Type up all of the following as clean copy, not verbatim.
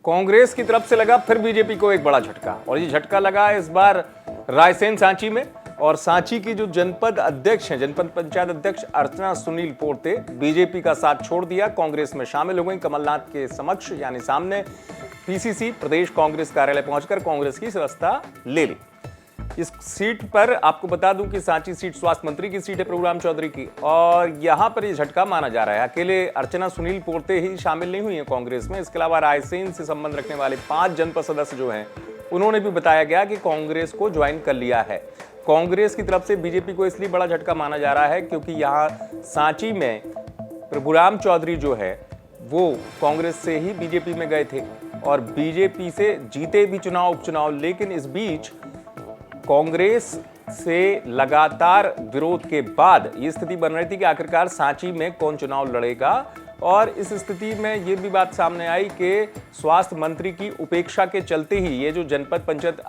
कांग्रेस की तरफ से लगा फिर बीजेपी को एक बड़ा झटका, और ये झटका लगा इस बार रायसेन सांची में। और सांची की जो जनपद अध्यक्ष हैं, जनपद पंचायत अध्यक्ष अर्चना सुनील पोर्ते, बीजेपी का साथ छोड़ दिया, कांग्रेस में शामिल हो गई। कमलनाथ के समक्ष यानी सामने पीसीसी प्रदेश कांग्रेस कार्यालय पहुंचकर कांग्रेस की सदस्यता ले ली। इस सीट पर आपको बता दूं कि सांची सीट स्वास्थ्य मंत्री की सीट है, प्रभुराम चौधरी की, और यहां पर यह झटका माना जा रहा है। अकेले अर्चना सुनील पोर्ते ही शामिल नहीं हुई है कांग्रेस में, इसके अलावा रायसेन से संबंध रखने वाले 5 जनपद सदस्य जो हैं, उन्होंने भी बताया गया कि कांग्रेस को ज्वाइन कर लिया है। कांग्रेस की तरफ से बीजेपी को इसलिए बड़ा झटका माना जा रहा है क्योंकि यहां सांची में प्रभुराम चौधरी जो है वो कांग्रेस से ही बीजेपी में गए थे और बीजेपी से जीते भी चुनाव उपचुनाव, लेकिन इस बीच कांग्रेस से लगातार विरोध के बाद ये स्थिति बन रही थी कि आखिरकार सांची में कौन चुनाव लड़ेगा। और इस स्थिति में ये भी बात सामने आई कि स्वास्थ्य मंत्री की उपेक्षा के चलते ही ये जो जनपद पंचायत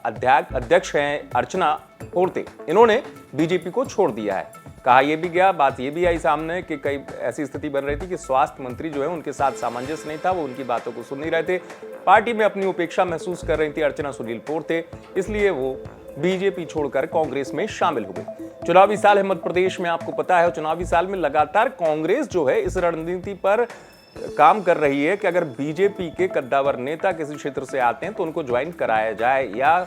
अध्यक्ष हैं अर्चना पोर्ते, इन्होंने बीजेपी को छोड़ दिया है। कहा यह भी गया, बात ये भी आई सामने कि कई ऐसी स्थिति बन रही थी कि स्वास्थ्य मंत्री जो है उनके साथ सामंजस्य नहीं था, वो उनकी बातों को सुन नहीं रहे थे, पार्टी में अपनी उपेक्षा महसूस कर रही थी अर्चना सुनील पोर्ते, इसलिए वो बीजेपी छोड़कर कांग्रेस में शामिल हो गई। चुनावी साल है मध्य प्रदेश में, आपको पता है, चुनावी साल में लगातार कांग्रेस जो है इस रणनीति पर काम कर रही है कि अगर बीजेपी के कद्दावर नेता किसी क्षेत्र से आते हैं तो उनको ज्वाइन कराया जाए या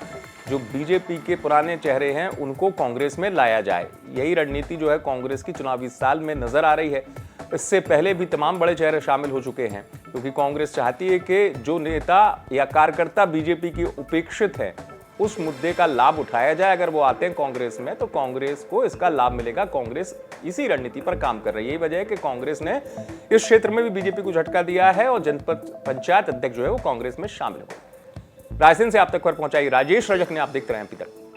जो बीजेपी के पुराने चेहरे हैं उनको कांग्रेस में लाया जाए। यही रणनीति जो है कांग्रेस की चुनावी साल में नजर आ रही है। इससे पहले भी तमाम बड़े चेहरे शामिल हो चुके हैं क्योंकि कांग्रेस चाहती है कि जो नेता या कार्यकर्ता बीजेपी की उपेक्षित है उस मुद्दे का लाभ उठाया जाए। अगर वो आते हैं कांग्रेस में तो कांग्रेस को इसका लाभ मिलेगा। कांग्रेस इसी रणनीति पर काम कर रही है। यही वजह है कि कांग्रेस ने इस क्षेत्र में भी बीजेपी को झटका दिया है और जनपद पंचायत अध्यक्ष जो है वो कांग्रेस में शामिल हो। रायसेन से आप तक खबर पहुंचाई राजेश रजक ने। आप देखते रहे एमपी तक।